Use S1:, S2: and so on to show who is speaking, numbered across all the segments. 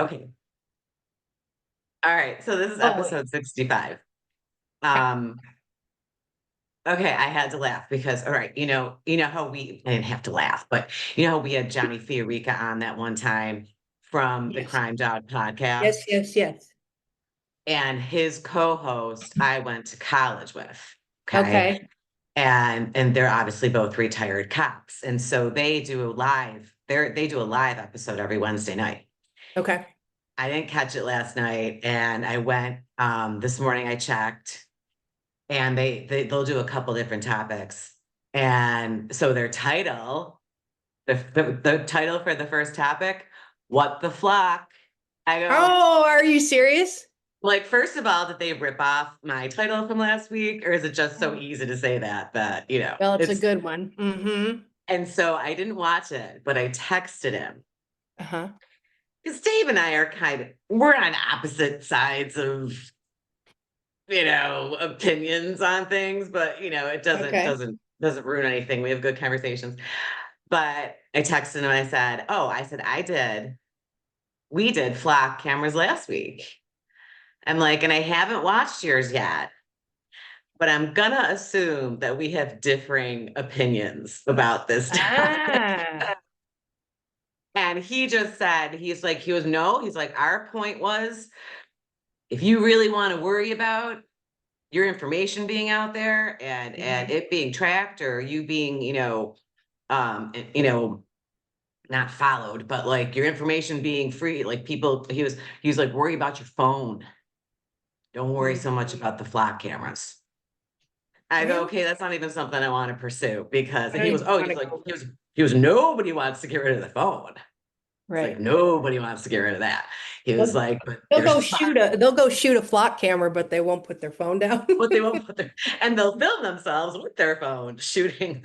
S1: Okay. All right. So this is
S2: Oh, wait.
S1: episode 65.
S2: Okay.
S1: Um, okay, I had to laugh because, all right, you know how I didn't have to laugh, but you know how we had Johnny Fiorica on that one time from the
S2: Yes.
S1: Crime Dog podcast,
S2: Yes, yes, yes.
S1: and his co-host I went to college with. Okay.
S2: Okay.
S1: And they're obviously both retired cops. And so they do a live episode every Wednesday night.
S2: Okay.
S1: I didn't catch it last night, and I went this morning. I checked, and they'll do a couple different topics. And so their title, the title for the first topic, "What the Flock?" I go,
S2: Oh, are you serious?
S1: like, first of all, did they rip off my title from last week, or is it just so
S2: Oh.
S1: easy to say that
S2: Well, it's a
S1: it's.
S2: good one. Mm-hmm.
S1: And so I didn't watch it, but I texted him
S2: Uh-huh.
S1: because Dave and I we're on opposite sides of opinions on things, but it doesn't
S2: Okay.
S1: doesn't doesn't ruin anything. We have good conversations. But I texted him and we did flock cameras last week. I'm like, and I haven't watched yours yet, but I'm gonna assume that we have differing opinions about this topic.
S2: Ah.
S1: And he just said, he's like, our point was, if you really want to worry about your information being out there and
S2: Mhm.
S1: it being tracked, or you being, you know, not followed, but like your information being free, like he was like, worry about your phone. Don't worry so much
S2: Mhm.
S1: about the flock cameras. I go,
S2: Well,
S1: okay, that's not even something I want to pursue because,
S2: I
S1: and
S2: don't
S1: he was,
S2: even
S1: oh,
S2: want to go.
S1: he was, nobody wants to get id of the phone. It's like,
S2: Right.
S1: nobody wants to get rid of that. He was
S2: They'll,
S1: like, but
S2: they'll
S1: there's
S2: go
S1: a spot,
S2: shoot a flock camera, but they won't put their phone down.
S1: but they won't put their, and they'll film themselves with their phone shooting.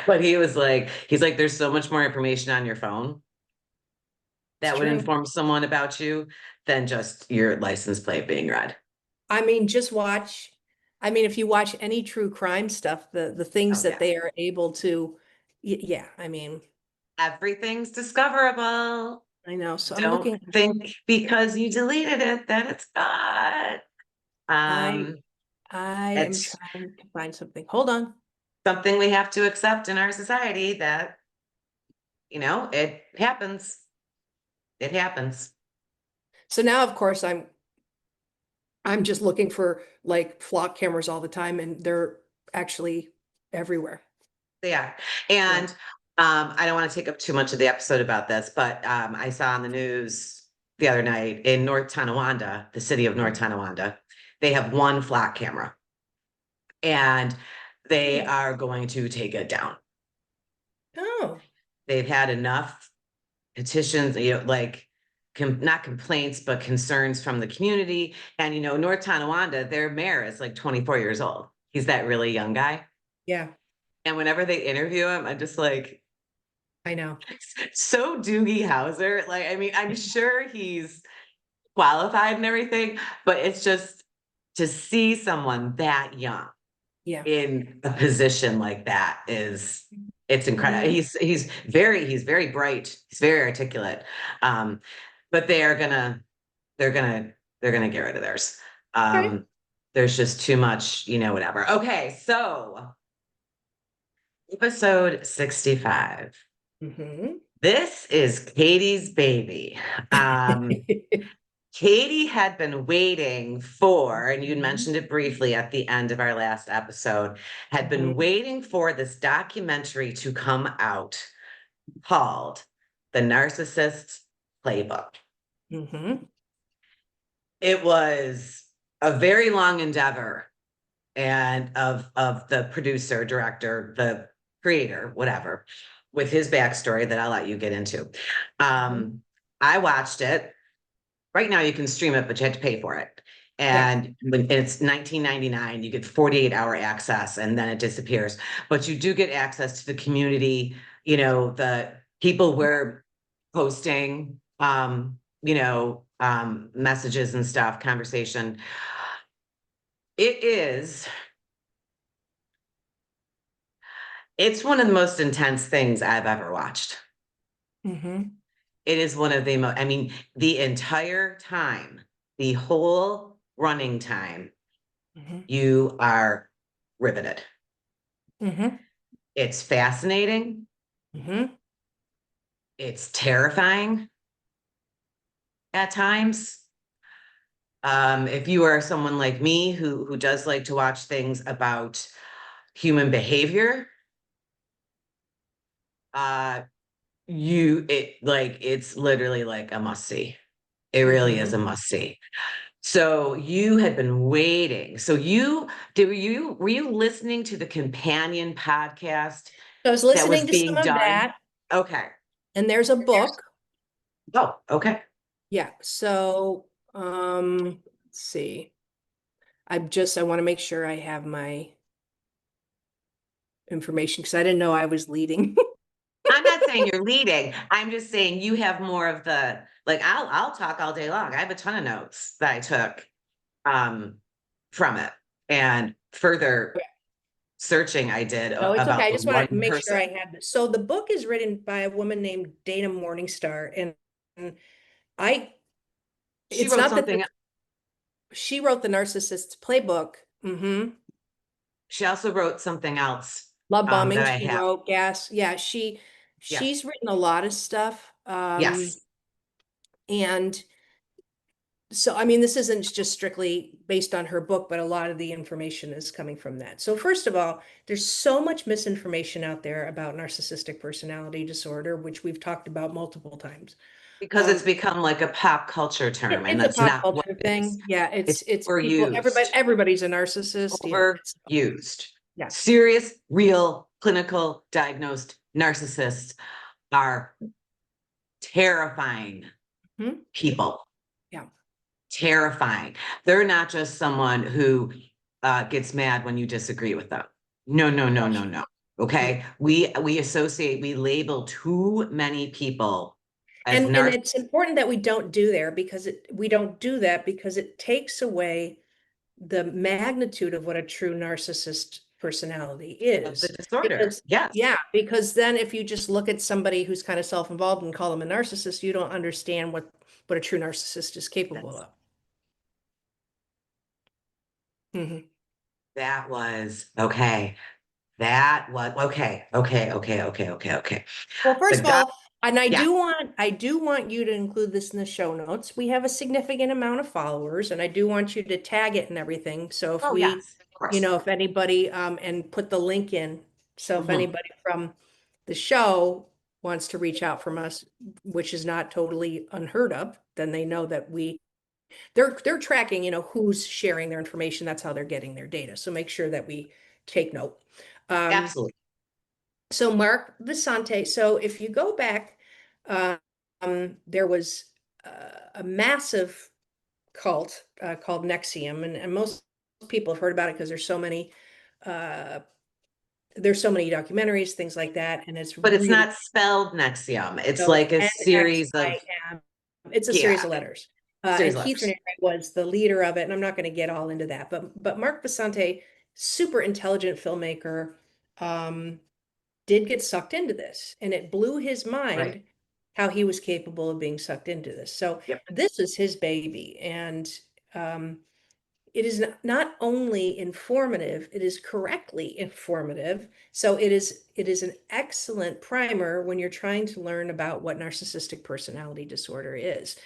S1: But he's like, there's so much more information on your phone
S2: It's
S1: that would
S2: true.
S1: inform someone about you than just your license plate being read.
S2: I mean, just watch. I mean, if you watch any true crime stuff, the things
S1: Oh
S2: that
S1: yeah.
S2: they are able to, yeah. I mean,
S1: Everything's discoverable.
S2: I know. So I'm
S1: Don't
S2: looking.
S1: think because you deleted it that it's not.
S2: I
S1: Um,
S2: I am
S1: it's
S2: trying to find something. Hold on.
S1: something we have to accept in our society that, it happens. It happens.
S2: So now, of course, I'm just looking for like flock cameras all the time, and they're actually everywhere.
S1: They are.
S2: Yeah.
S1: And I don't want to take up too much of the episode about this, but I saw on the news the other night in North Tonawanda, the city of North
S2: Mhm.
S1: Tonawanda, they have one flock camera and they are going to take it down.
S2: Oh,
S1: They've had enough petitions, like not complaints, but concerns from the community. And, North Tonawanda, their mayor is like 24 years old. He's that really young guy.
S2: yeah,
S1: And whenever they interview him, I'm just like,
S2: I know.
S1: so Doogie Howser. Like, I mean, I'm sure he's qualified and everything, but it's just to see someone that young
S2: Yeah.
S1: in a position like that it's incredible.
S2: Mhm.
S1: He's very bright. He's very articulate. Um, but they're gonna they're gonna get rid of theirs.
S2: Okay.
S1: There's just too much, whatever. Okay, so episode 65.
S2: Hmm.
S1: This is Katie's baby. Um, Katie had been waiting for, and you mentioned it briefly at the end of our last episode, had been
S2: Mhm.
S1: waiting for this documentary to come out called The Narcissist Playbook.
S2: Mhm.
S1: It was a very long endeavor and of the producer, director, the creator, whatever, with his backstory that I'll let you get into.
S2: Mhm.
S1: Um, I watched it. Right now you can stream it, but you have to pay for it.
S2: Yeah.
S1: And when it's 19.99, you get 48-hour access and then it disappears. But you do get access to the community, the people were posting messages and stuff, conversation. It is, it's one of the most intense things I've ever watched.
S2: Hmm.
S1: It is one of the most, I mean, the entire time, the whole running time,
S2: Mhm.
S1: you are riveted.
S2: Mhm.
S1: It's fascinating.
S2: Mhm.
S1: It's terrifying at times. If you are someone like me who does like to watch things about human behavior, uh, it's literally like a must see. It really is
S2: Mhm.
S1: a must see. So you had been waiting. So were you listening to the companion podcast
S2: So I was
S1: that was
S2: listening to some
S1: being
S2: of
S1: done?
S2: that,
S1: Okay.
S2: and there's a book.
S1: Oh, okay.
S2: Yeah. So, let's see. I want to make sure I have my information because I didn't know I was leading.
S1: I'm not saying you're leading. I'm just saying you have more of the like I'll talk all day long. I have a ton of notes that I took from it and further searching I did
S2: No, it's okay.
S1: about
S2: I
S1: the
S2: just want
S1: one
S2: to make sure
S1: person.
S2: I have this. So the book is written by a woman named Dana Morningstar, and I,
S1: She
S2: it's
S1: wrote
S2: not that
S1: something.
S2: she wrote the Narcissist's Playbook.
S1: She also wrote something else
S2: Love
S1: that
S2: Bombing,
S1: I
S2: she
S1: have.
S2: wrote Gas. Yeah,
S1: Yeah.
S2: she's written a lot of stuff.
S1: Yes.
S2: And so, I mean, this isn't just strictly based on her book, but a lot of the information is coming from that. So, first of all, there's so much misinformation out there about narcissistic personality disorder, which we've talked about multiple times.
S1: Because it's
S2: Um,
S1: become like a pop culture term, and
S2: it's a
S1: that's
S2: pop
S1: not what
S2: culture
S1: it is.
S2: thing. Yeah,
S1: It's
S2: it's people,
S1: overused.
S2: everybody's a narcissist. Yeah.
S1: Overused.
S2: Yeah.
S1: Serious, real, clinical, diagnosed narcissists are terrifying
S2: Hmm?
S1: people.
S2: Yeah.
S1: Terrifying. They're not just someone who gets mad when you disagree with them. No, no, no, no,
S2: Gosh.
S1: no.
S2: Mm.
S1: Okay. We label too many people as
S2: And
S1: narcissists
S2: it's important that we don't do that because it takes away the magnitude of what a true narcissist personality
S1: of the
S2: is.
S1: disorder.
S2: Because,
S1: Yes.
S2: yeah, because then if you just look at somebody who's kind of self-involved and call them a narcissist, you don't understand what a true narcissist is capable
S1: That's,
S2: of. Mhm.
S1: that was okay. That was okay. Okay. Okay. Okay. Okay. Okay.
S2: Well,
S1: The
S2: first of
S1: guy,
S2: all, and
S1: yeah.
S2: I do want you to include this in the show notes. We have a significant amount of followers, and I do want you to tag it and everything. So if
S1: Oh, yes, of course.
S2: if anybody, and put the link in. So if
S1: Mhm.
S2: anybody from the show wants to reach out from us, which is not totally unheard of, then they know that they're tracking, who's sharing their information. That's how they're getting their data. So make sure that we take note. Um,
S1: Absolutely.
S2: so Mark Visante, so if you go back, there was a massive cult called Nexium, and most people have heard about it because uh, there's so many documentaries, things like that, and it's
S1: But it's
S2: really
S1: not spelled Nexium. It's
S2: so it's
S1: like a series of,
S2: NXIM. It's a
S1: yeah,
S2: series of letters.
S1: series
S2: And
S1: of
S2: Keith
S1: letters.
S2: Raniere was the leader of it, and I'm not going to get all into that, but Mark Visante, super intelligent filmmaker, um, did get sucked into this, and it blew his
S1: Right.
S2: mind how he was capable of being sucked into this. So
S1: Yep.
S2: this is his baby, and um, it is not only informative, it is correctly informative. So it is an excellent primer when you're trying to learn about what narcissistic personality disorder is.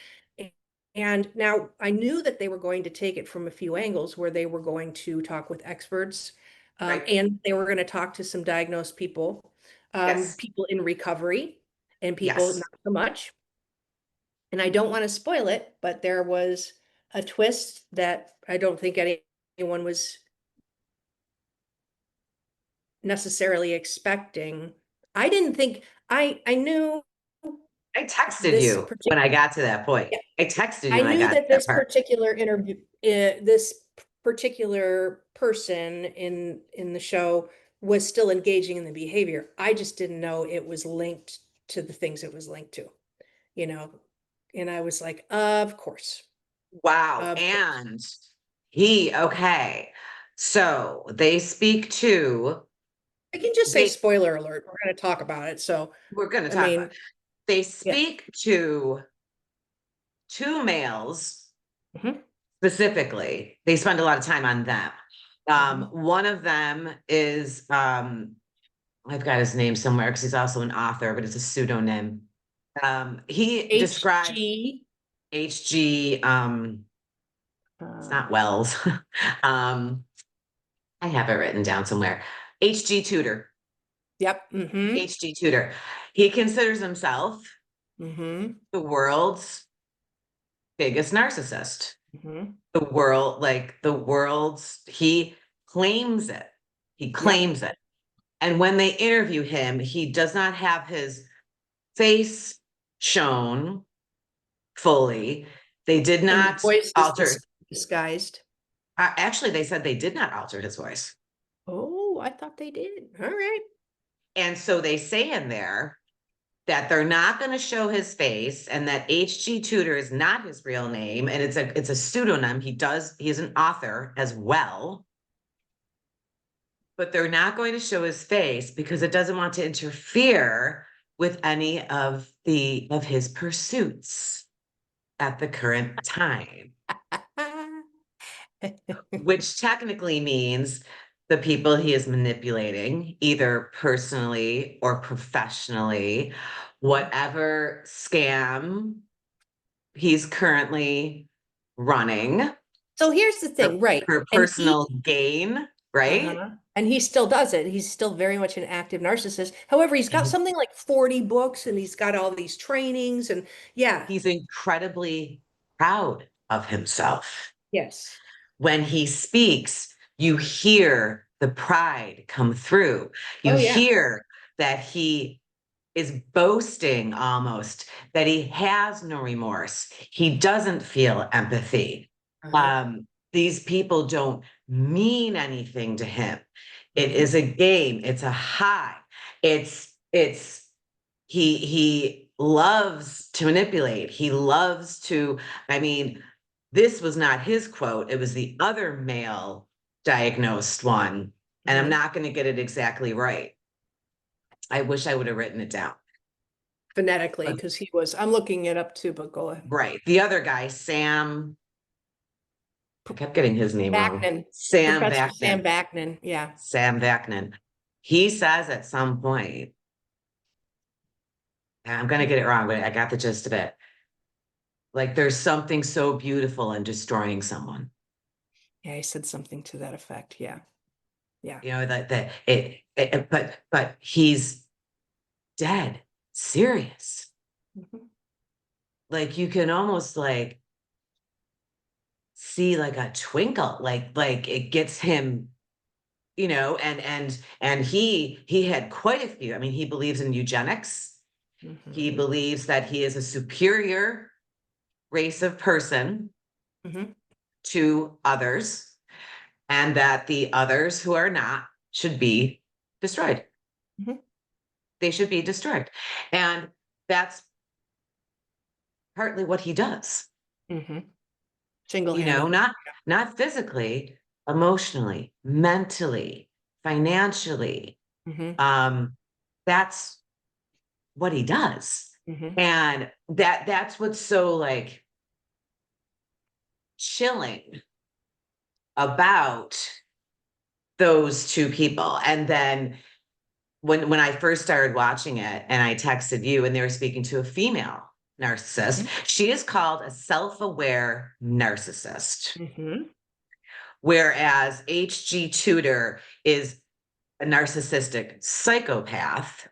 S2: And now I knew that they were going to take it from a few angles where they were going to talk with experts,
S1: Right.
S2: and they were going to talk to some diagnosed people,
S1: Yes.
S2: people in recovery and people
S1: Yes.
S2: not so much. And I don't want to spoil it, but there was a twist that I don't think anyone was necessarily expecting. I didn't think I knew
S1: I texted
S2: this
S1: you when
S2: particular
S1: I got to that point.
S2: yeah,
S1: I texted you
S2: I
S1: when I
S2: knew
S1: got to
S2: that
S1: that
S2: this
S1: part.
S2: particular interview this particular person in the show was still engaging in the behavior. I just didn't know it was linked to the things it was linked to, you know. And I was like, of course.
S1: Wow.
S2: Of course.
S1: And okay. So they speak to,
S2: I can just say
S1: they,
S2: spoiler alert. We're going to talk about it. So,
S1: we're going to
S2: I
S1: talk about,
S2: mean,
S1: They
S2: Yes.
S1: speak to two males
S2: Mhm.
S1: specifically. They spend a lot of time on them.
S2: Mhm.
S1: One of them is I've got his name somewhere because he's also an author, but it's a pseudonym. He describes
S2: HG.
S1: HG, it's
S2: Uh,
S1: not Wells. um, I have it written down somewhere. HG Tudor.
S2: yep.
S1: HG Tudor. He considers himself
S2: Mm-hmm.
S1: the world's biggest narcissist.
S2: Mm-hmm.
S1: He claims it. He
S2: Yep.
S1: claims it. And when they interview him, he does not have his face shown fully. They did
S2: And the
S1: not
S2: voice is
S1: alter.
S2: disguised.
S1: Actually, they said they did not alter his voice.
S2: Oh, I thought they did. All right.
S1: And so they say in there that they're not going to show his face and that HG Tudor is not his real name and it's a pseudonym. He's an author as well, but they're not going to show his face because it doesn't want to interfere with any of his pursuits at the current time, which technically means the people he is manipulating, either personally or professionally, whatever scam he's currently running
S2: So here's the thing, right?
S1: for
S2: And
S1: personal gain, right?
S2: and he still does it. He's still very much an active narcissist. However, he's got
S1: And
S2: something like 40 books and he's got all these trainings and yeah.
S1: he's incredibly proud of himself.
S2: Yes.
S1: When he speaks, you hear the pride come through. You
S2: Oh yeah.
S1: hear that he is boasting almost, that he has no remorse. He doesn't feel empathy.
S2: Uh-huh.
S1: These people don't mean anything to him. It
S2: Hmm.
S1: is a game. It's a high. It's he loves to manipulate. He loves to, I mean, this was not his quote. It was the other male diagnosed one. And I'm
S2: Hmm.
S1: not going to get it exactly right. I wish I would have written it down.
S2: Phonetically,
S1: But
S2: because I'm looking it up too, but go ahead.
S1: right. The other guy, Sam, I kept getting his name wrong.
S2: Vaknin.
S1: Sam
S2: Professor Sam
S1: Vaknin.
S2: Vaknin. Yeah.
S1: Sam Vaknin. He says at some point, and I'm going to get it wrong, but I got the gist of it. Like there's something so beautiful in destroying someone.
S2: Yeah, he said something to that effect. Yeah. Yeah.
S1: You know, but he's dead serious.
S2: Mhm.
S1: Like you can almost like see like a twinkle, like it gets him, you know, and he had quite a few. I mean, he believes in eugenics. He
S2: Mhm.
S1: believes that he is a superior race of person
S2: Mhm.
S1: to others, and that the others who are not should be destroyed.
S2: Mhm.
S1: They should be destroyed. And that's partly what he does,
S2: Mhm.
S1: you know,
S2: Single-handedly.
S1: not physically, emotionally, mentally, financially.
S2: Mhm.
S1: Um, that's what he does.
S2: Mhm.
S1: And that's what's so like chilling about those two people. And then when I first started watching it and I texted you and they were speaking to a female narcissist,
S2: Mhm.
S1: she is called a self-aware narcissist.
S2: Mhm.
S1: Whereas HG Tudor is a narcissistic psychopath,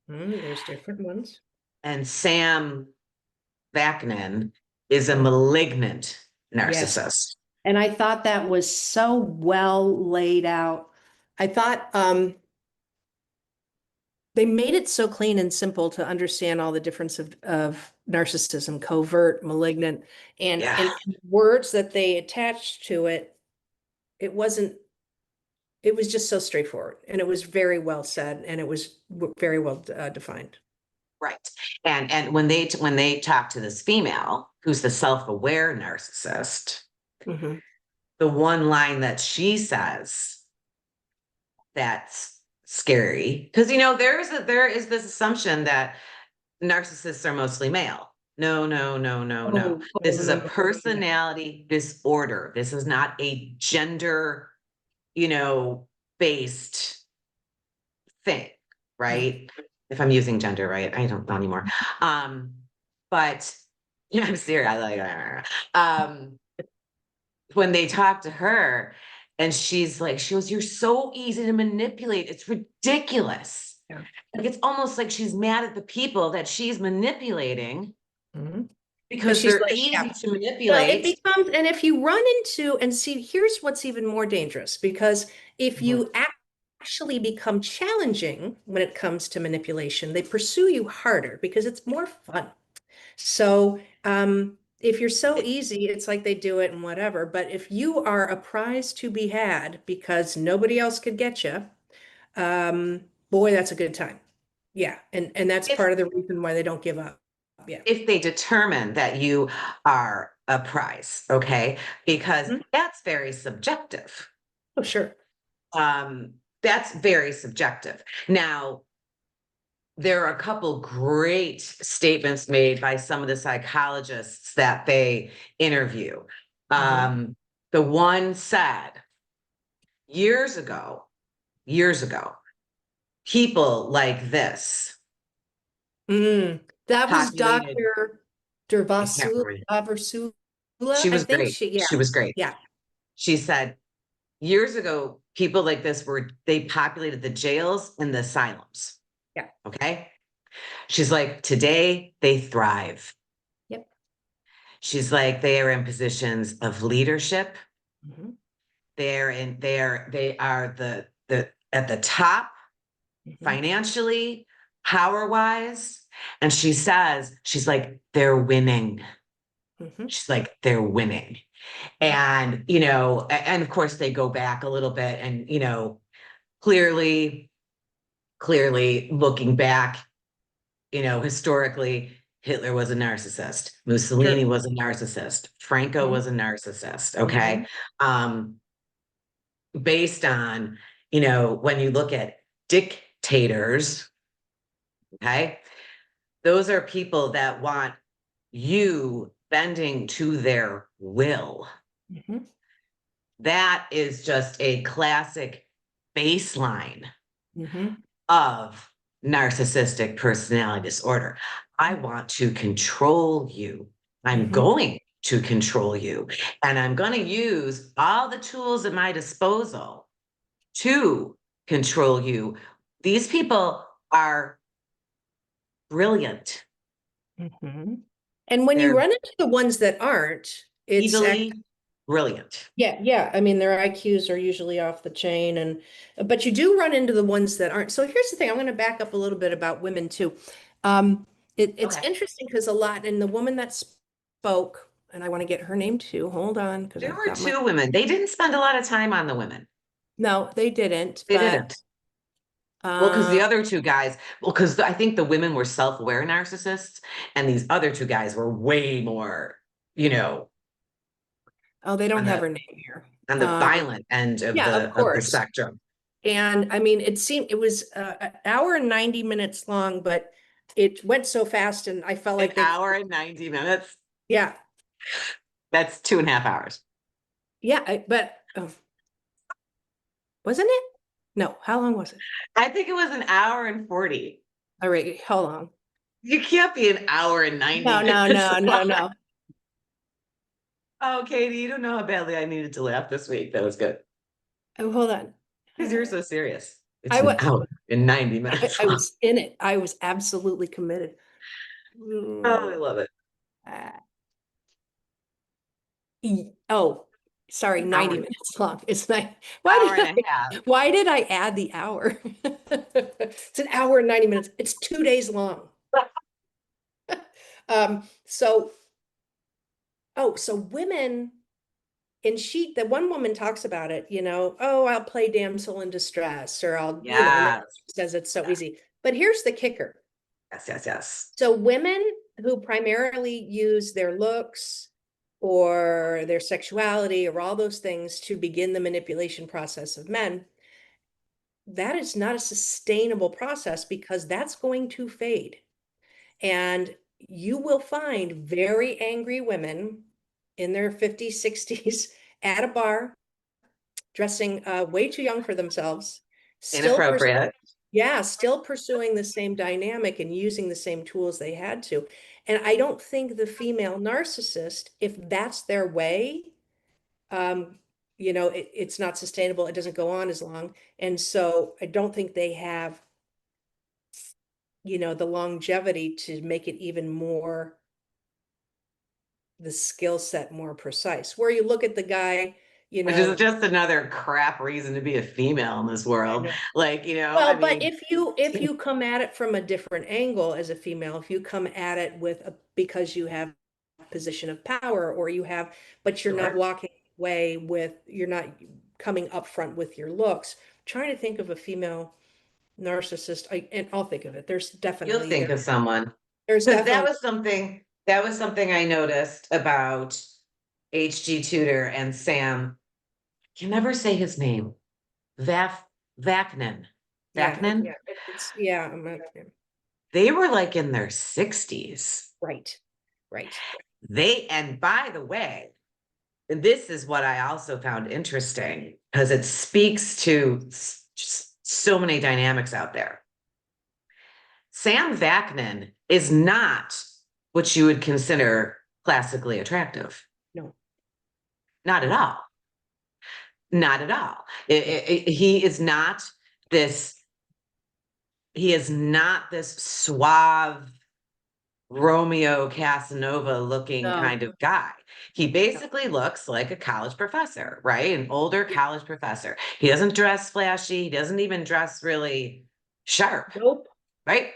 S2: There's different ones.
S1: and Sam Vaknin is a
S2: Mhm.
S1: malignant
S2: Yes.
S1: narcissist.
S2: And I thought that was so well laid out. I thought they made it so clean and simple to understand all the difference of narcissism, covert, malignant, and
S1: Yeah,
S2: and words that they attached to it. It wasn't, it was just so straightforward and it was very well said and it was very well defined.
S1: right. And when they talk to this female who's the self-aware narcissist,
S2: Hmm.
S1: the one line that she says that's scary because you know there is this assumption that narcissists are mostly male. No, no, no, no, no.
S2: Oh,
S1: This
S2: oh,
S1: is
S2: no,
S1: a
S2: no, no, no.
S1: personality disorder. This is not a gender, you know, based thing,
S2: No.
S1: right? If I'm using gender right, I don't know anymore. Um, but yeah, I'm serious. I like when they talk to her and she's like, she goes, "You're so easy to manipulate. It's ridiculous."
S2: Yeah.
S1: Like it's almost like she's mad at the people that she's manipulating
S2: Mhm. Because
S1: because
S2: she's
S1: they're
S2: like,
S1: easy
S2: yeah.
S1: to
S2: Well, it
S1: manipulate.
S2: becomes, and if you run into, and see, here's what's even more dangerous, because if
S1: Mhm.
S2: you actually become challenging when it comes to manipulation, they pursue you harder because it's more fun. So, if you're so easy, it's like they do it and whatever. But if you are a prize to be had because nobody else could get you, boy, that's a good time. Yeah, and that's
S1: If
S2: part of the reason why they don't give up. Yeah.
S1: if they determine that you are a prize, okay? Because
S2: Mhm.
S1: that's very subjective.
S2: Oh, sure.
S1: Um, that's very subjective. Now, there are a couple great statements made by some of the psychologists that they interview.
S2: Mhm.
S1: The one said years ago, years ago, people like this
S2: That was
S1: populated,
S2: Dr.
S1: I can't remember.
S2: Dervasula,
S1: She
S2: I
S1: was
S2: think
S1: great.
S2: she, yeah,
S1: She was great.
S2: yeah,
S1: She said years ago, people like this they populated the jails and the asylums.
S2: yeah,
S1: Okay. She's like, today they thrive.
S2: yep.
S1: She's like, they are in positions of leadership.
S2: Mhm.
S1: They are the at the top
S2: Mhm.
S1: financially, power wise. And she says, she's like, they're winning.
S2: Mhm.
S1: She's like, they're winning. And, and of course they go back a little bit and, clearly, clearly looking back, historically, Hitler was a narcissist. Mussolini
S2: Sure.
S1: was a narcissist. Franco
S2: Mhm.
S1: was a narcissist. Okay.
S2: Mhm.
S1: Um, Based on, when you look at dictators, okay, those are people that want you bending to their will.
S2: Mhm.
S1: That is just a classic baseline
S2: Mhm.
S1: of narcissistic personality disorder. I want to control you. I'm
S2: Mhm.
S1: going to control you. And I'm going to use all the tools at my disposal to control you. These people are brilliant.
S2: Mhm. And when you
S1: They're
S2: run into the ones that aren't, it's
S1: evilly brilliant.
S2: yeah, yeah. I mean, their IQs are usually off the chain, and but you do run into the ones that aren't. So here's the thing. I'm going to back up a little bit about women too. It's
S1: Okay.
S2: interesting because a lot, and the woman that spoke, and I want to get her name too. Hold on, because
S1: There
S2: I've
S1: were
S2: got my.
S1: two women. They didn't spend a lot of time on the women.
S2: No, they didn't.
S1: They didn't.
S2: But
S1: Well, because
S2: uh,
S1: the other two guys, well, because I think the women were self-aware narcissists, and these other two guys were way more, you know,
S2: oh, they don't
S1: on
S2: have
S1: the
S2: her name here.
S1: on the
S2: Um,
S1: violent end of
S2: yeah, of
S1: the
S2: course.
S1: spectrum.
S2: And I mean, it was an hour and 90 minutes long, but it went so fast, and I felt
S1: An
S2: like they,
S1: hour and 90 minutes.
S2: yeah.
S1: That's 2.5 hours.
S2: Yeah, but wasn't it? No, how long was it?
S1: I think it was an hour and 40.
S2: All right, hold on.
S1: You can't be an hour and 90
S2: No, no,
S1: minutes
S2: no,
S1: long.
S2: no, no.
S1: Oh, Katie, you don't know how badly I needed to laugh this week. That was good.
S2: Oh, hold on.
S1: Because you're so serious. It's
S2: I
S1: an
S2: was
S1: hour and 90 minutes
S2: I
S1: long.
S2: was in it. I was absolutely committed.
S1: Oh, I
S2: Mm,
S1: love it.
S2: uh, oh, sorry,
S1: An
S2: 90
S1: hour,
S2: minutes long. It's like
S1: hour and a half.
S2: why did I add the hour? It's an hour and 90 minutes. It's 2 days long. So so women, and the one woman talks about it, oh, I'll play damsel in distress, or I'll, and then
S1: Yes.
S2: she says it's so easy. But here's the kicker.
S1: Yes, yes, yes.
S2: So women who primarily use their looks or their sexuality or all those things to begin the manipulation process of men, that is not a sustainable process because that's going to fade. And you will find very angry women in their 50s, 60s at a bar, dressing way too young for themselves, still
S1: Inappropriate.
S2: still pursuing the same dynamic and using the same tools they had to. And I don't think the female narcissist, if that's their way, um, it's not sustainable. It doesn't go on as long. And so I don't think they have, the longevity to make it even more, the skill set more precise. Where you look at the guy,
S1: Which is just another crap reason to be a female in this
S2: I
S1: world.
S2: know.
S1: Like, I
S2: Well, but
S1: mean,
S2: if you come at it from a different angle as a female, if you come at it because you have position of power, or but you're not
S1: sure.
S2: walking away you're not coming up front with your looks. I'm trying to think of a female narcissist, and I'll think of it.
S1: You'll think of someone.
S2: There's
S1: Because
S2: definitely,
S1: that was something I noticed about HG Tudor and Sam. I can never say his name. Vaf Vaknin.
S2: yeah,
S1: Vaknin.
S2: I'm not,
S1: They were like in their 60s.
S2: right, right.
S1: And by the way, this is what I also found interesting because it speaks to just so many dynamics out there. Sam Vaknin is not what you would consider classically attractive.
S2: No,
S1: Not at all. Not at all. He is not this, he is not this suave Romeo Casanova looking
S2: no,
S1: kind of guy. He basically looks like a college professor, right? An older college professor. He doesn't dress flashy. He doesn't even dress really sharp,
S2: nope.
S1: right?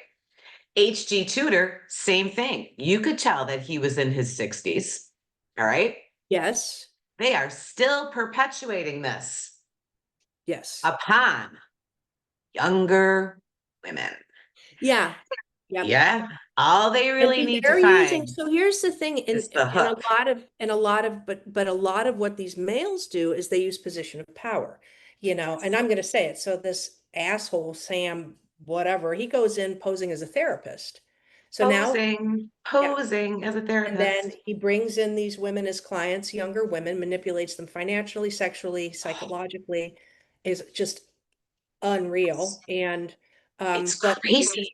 S1: HG Tudor, same thing. You could tell that he was in his 60s. All right.
S2: Yes,
S1: They are still perpetuating this
S2: yes.
S1: upon younger women.
S2: Yeah, yep.
S1: Yeah. All they
S2: And
S1: really
S2: see,
S1: need to
S2: they're using,
S1: find
S2: so here's the thing,
S1: is the hook.
S2: but a lot of what these males do is they use position of power, and I'm going to say it. So this asshole, Sam, whatever, he goes in posing as a therapist. So now, yeah,
S1: Posing as a
S2: and then
S1: therapist.
S2: he brings in these women as clients, younger women, manipulates them financially, sexually, psychologically, is just unreal. And
S1: It's
S2: but
S1: crazy.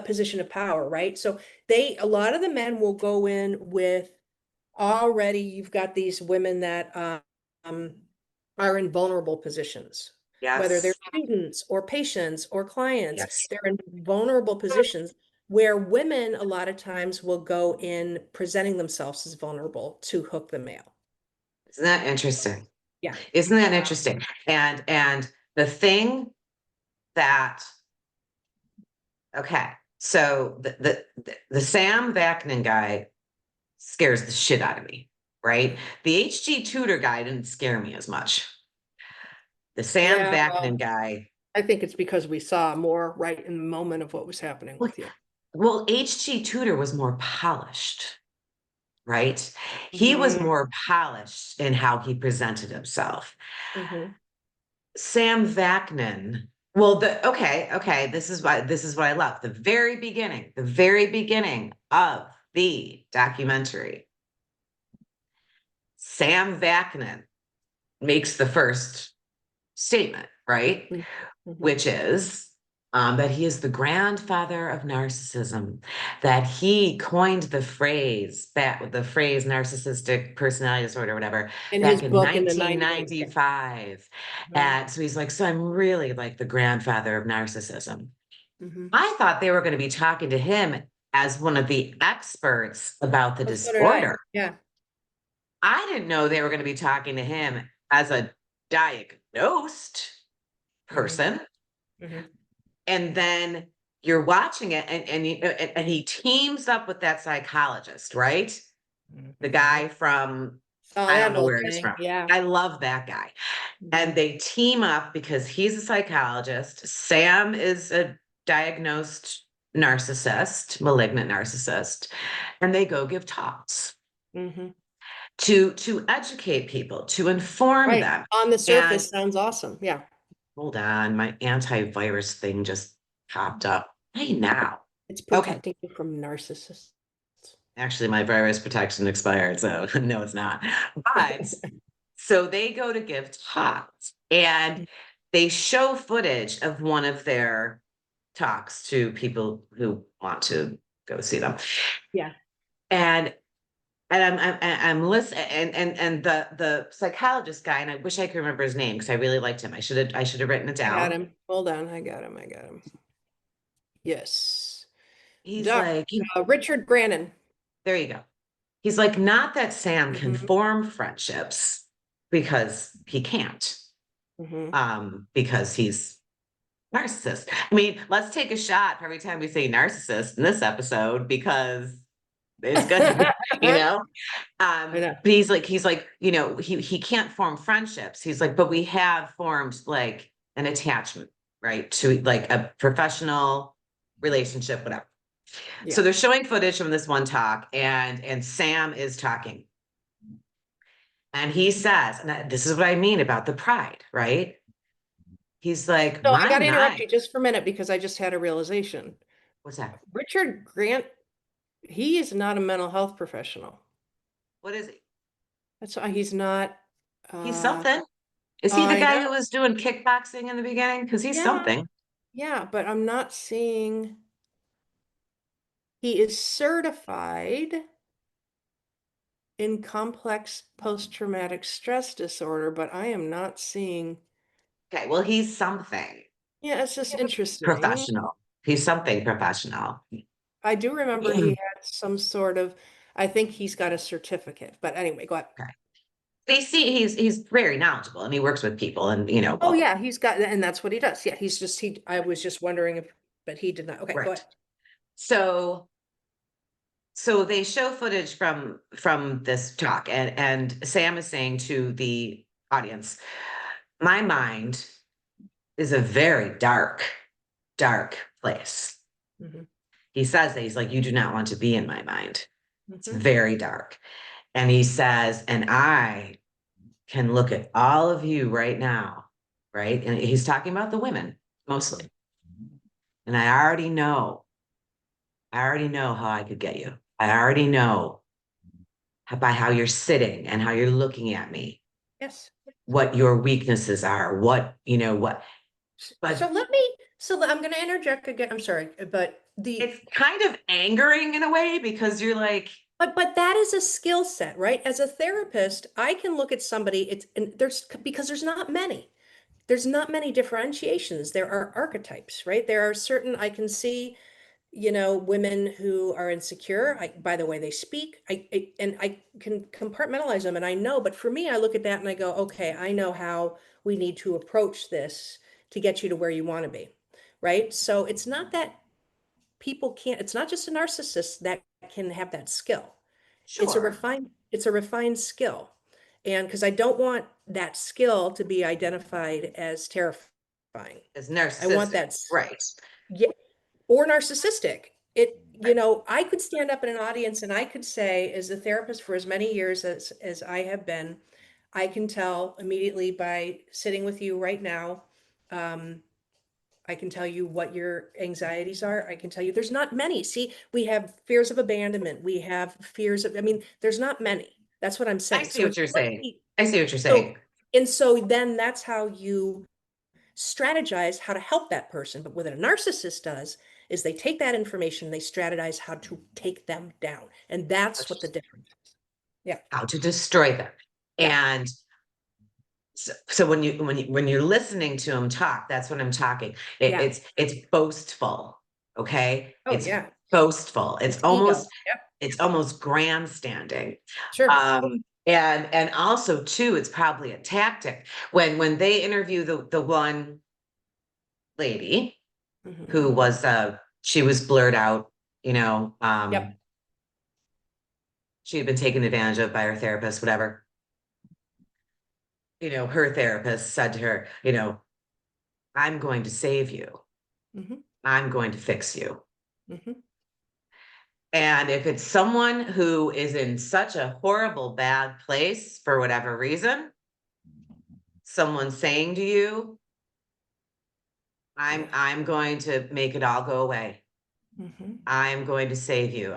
S2: position of power, right? So a lot of the men will go in with, already you've got these women that are in vulnerable positions, whether they're
S1: Yes.
S2: students or patients or clients.
S1: Yes.
S2: They're in vulnerable positions where women a lot of times will go in presenting themselves as vulnerable to hook the male.
S1: Isn't that interesting?
S2: Yeah.
S1: Isn't that interesting? And the thing that okay, so the Sam Vaknin guy scares the shit out of me, right? The HG Tudor guy didn't scare me as much. The Sam
S2: Yeah,
S1: Vaknin
S2: well,
S1: guy,
S2: I think it's because we saw more right in the moment of what was happening
S1: well,
S2: with you.
S1: HG Tudor was more polished, right? He was
S2: Hmm.
S1: more polished in how he presented himself.
S2: Hmm.
S1: Sam Vaknin. Well, okay. This is what I love. The very beginning of the documentary, Sam Vaknin makes the first statement, right?
S2: Hmm.
S1: Which is that he is the grandfather of narcissism, that he coined the phrase narcissistic personality disorder, whatever,
S2: In his
S1: back in
S2: book in the 90s. Yeah.
S1: 1995.
S2: Mhm.
S1: And so he's like, so I'm really like the grandfather of narcissism.
S2: Mhm.
S1: I thought they were going to be talking to him as one of the experts about the
S2: Oh, so did I.
S1: disorder.
S2: Yeah.
S1: I didn't know they were going to be talking to him as a diagnosed
S2: Hmm.
S1: person.
S2: Hmm.
S1: And then you're watching it and he teams up with that psychologist, right? The
S2: Hmm.
S1: guy from,
S2: Saw
S1: I
S2: that
S1: don't know
S2: whole
S1: where he's
S2: thing.
S1: from.
S2: Yeah.
S1: I love that guy. And
S2: Hmm.
S1: they team up because he's a psychologist. Sam is a diagnosed narcissist, malignant narcissist, and they go give talks
S2: Hmm.
S1: to educate people, to inform
S2: Right.
S1: them.
S2: On the
S1: And
S2: surface, sounds awesome. Yeah.
S1: hold on, my antivirus thing just popped up. Hey now.
S2: It's
S1: Okay.
S2: protecting you from narcissists.
S1: Actually, my virus protection expired, so no, it's not. But so they go to give talks and they show footage of one of their talks to people who want to go see them.
S2: Yeah,
S1: And I'm listening, and the psychologist guy, and I wish I could remember his name because I really liked him. I should have written it
S2: I got
S1: down.
S2: him. Hold on, I got him. Yes.
S1: He's
S2: Doc,
S1: like,
S2: Richard Grannon.
S1: there you go. He's like, not that Sam can
S2: Hmm.
S1: form friendships because he can't,
S2: Hmm.
S1: because he's narcissist. I mean, let's take a shot for every time we say narcissist in this episode because it's good, you
S2: I
S1: know.
S2: know.
S1: But he's like, he can't form friendships. He's like, but we have formed like an attachment, right, to like a professional relationship, whatever. So
S2: Yeah.
S1: they're showing footage from this one talk, and Sam is talking, and he says, and this is what I mean about the pride, right? He's like,
S2: So I
S1: my
S2: got to interrupt
S1: mind.
S2: you just for a minute because I just had a realization.
S1: What's that?
S2: Richard Grant, he is not a mental health professional.
S1: What is he?
S2: That's why he's not.
S1: He's
S2: Uh,
S1: something. Is he the
S2: I
S1: guy
S2: know.
S1: who was doing kickboxing in the beginning? Because he's
S2: Yeah,
S1: something.
S2: yeah, but I'm not seeing. He is certified in complex post-traumatic stress disorder, but I am not seeing.
S1: Okay, well, he's something
S2: Yeah, it's just interesting.
S1: professional. He's something professional.
S2: I do remember he
S1: Okay.
S2: had some sort of, I think he's got a certificate, but anyway, go ahead.
S1: But he's very knowledgeable and he works with people and
S2: Oh
S1: blah, blah.
S2: yeah, he's got, and that's what he does. Yeah, I was just wondering if, but he did not. Okay, go
S1: Right.
S2: ahead.
S1: So they show footage from this talk, and Sam is saying to the audience, my mind is a very dark, dark place.
S2: Hmm.
S1: He says that he's like, you do not want to be in my mind. It's
S2: Hmm.
S1: very dark. And he says, and I can look at all of you right now, right? And he's talking about the women mostly. And I already know how I could get you. I already know by how you're sitting and how you're looking at me,
S2: Yes.
S1: what your weaknesses are, what.
S2: So
S1: But
S2: let me, I'm going to interject again. I'm sorry, but
S1: it's kind of angering in a way because you're like,
S2: but that is a skill set, right? As a therapist, I can look at somebody, it's, and because there's not many differentiations. There are archetypes, right? There are certain, I can see, women who are insecure. By the way they speak, and I can compartmentalize them, and I know. But for me, I look at that and I go, okay, I know how we need to approach this to get you to where you want to be, right? So it's not that people can't. It's not just a narcissist that can have that skill.
S1: sure,
S2: It's a refined skill, and because I don't want that skill to be identified as terrifying.
S1: it's
S2: I want
S1: narcissistic,
S2: that.
S1: right?
S2: Yeah, or narcissistic. I could stand up in an audience and I could say, as a therapist for as many years as I have been, I can tell immediately by sitting with you right now. Um, I can tell you what your anxieties are. I can tell you there's not many. See, we have fears of abandonment. We have fears of, I mean, there's not many. That's what I'm
S1: I
S2: saying.
S1: see
S2: So
S1: what
S2: it's
S1: you're
S2: not
S1: saying. I see what you're
S2: so,
S1: saying.
S2: and so then that's how you strategize how to help that person. But what a narcissist does is they take that information, they strategize how to take them down. And that's what the difference is. Yeah.
S1: How to destroy them.
S2: Yeah.
S1: And so when you're listening to him talk, that's when I'm talking.
S2: Yeah.
S1: It's boastful, okay?
S2: Oh,
S1: It's
S2: yeah.
S1: boastful. It's
S2: It's ego.
S1: almost
S2: Yep.
S1: it's almost grandstanding.
S2: Sure.
S1: And also too, it's probably a tactic. When they interview the one lady who
S2: Hmm.
S1: was she was blurred out,
S2: Yep.
S1: she had been taken advantage of by her therapist, whatever. Her therapist said to her, I'm going to save you.
S2: Hmm.
S1: I'm going to fix you.
S2: Hmm.
S1: And if it's someone who is in such a horrible, bad place for whatever reason, someone saying to you, I'm
S2: Yeah.
S1: I'm going to make it all go away.
S2: Mhm.
S1: I'm going to save you.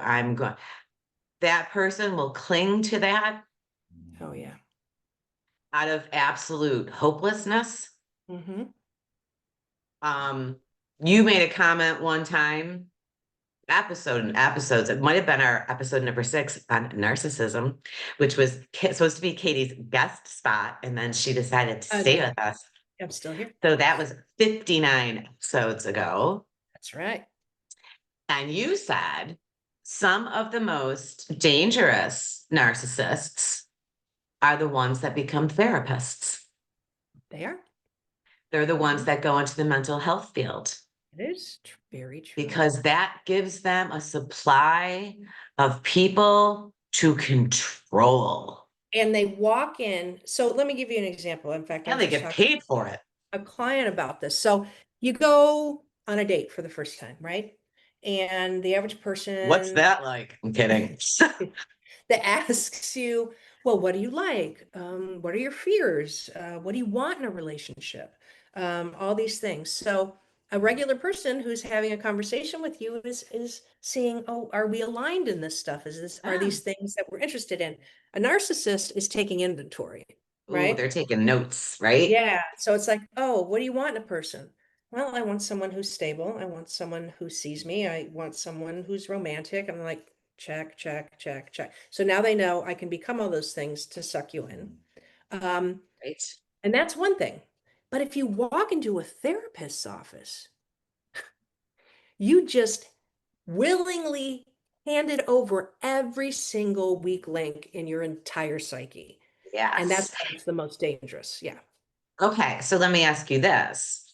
S1: That person will cling to that
S2: Oh, yeah.
S1: out of absolute hopelessness.
S2: Mhm.
S1: Um, you made a comment one time, episodes. It might have been our episode number 6 on narcissism, which was supposed to be Katie's guest spot, and then she decided to stay
S2: Again,
S1: with us.
S2: I'm still here.
S1: So that was 59 episodes ago.
S2: That's right.
S1: And you said some of the most dangerous narcissists are the ones that become therapists.
S2: They are.
S1: They're the ones
S2: Mhm.
S1: that go into the mental health field
S2: It is very true.
S1: because that gives them a supply of people to control.
S2: And they walk in. So let me give you an example. In fact, I
S1: And
S2: was
S1: they
S2: just
S1: get
S2: talking
S1: paid for it.
S2: to a client about this. So you go on a date for the first time, right? And the average
S1: What's
S2: person
S1: that like? I'm kidding.
S2: that asks you, well, what do you like? What are your fears? What do you want in a relationship? All these things. So a regular person who's having a conversation with you is seeing, oh, are we aligned in this stuff? Are
S1: Ah.
S2: these things that we're interested in? A narcissist is taking inventory,
S1: Ooh,
S2: right?
S1: they're taking notes, right?
S2: Yeah. So it's like, oh, what do you want in a person? Well, I want someone who's stable. I want someone who sees me. I want someone who's romantic. I'm like, check, check, check, check. So now they know I can become all those things to suck you in. Um,
S1: Right.
S2: and that's one thing. But if you walk into a therapist's office, you just willingly handed over every single weak link in your entire psyche. And that's
S1: Yes.
S2: why it's the most dangerous. Yeah.
S1: Okay, so let me ask you this.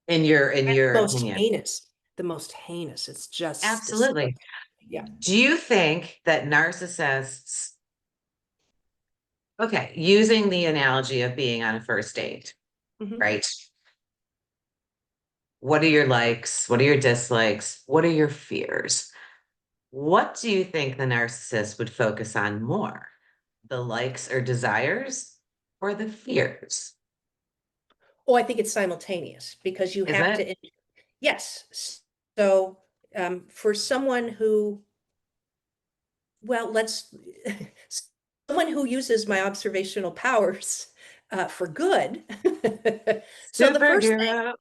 S1: In your
S2: Most
S1: opinion.
S2: heinous, the most heinous. It's just
S1: Absolutely.
S2: disgusting. Yeah.
S1: Do you think that narcissists, okay, using the analogy of being on a first date,
S2: Mhm.
S1: right? What are your likes? What are your dislikes? What are your fears? What do you think the narcissist would focus on more? The likes or desires or the fears?
S2: Oh, I think it's simultaneous because you
S1: Is
S2: have
S1: it?
S2: to, yes. So, for someone who, well, someone who uses my observational powers, for good. So the first thing,
S1: Superhero.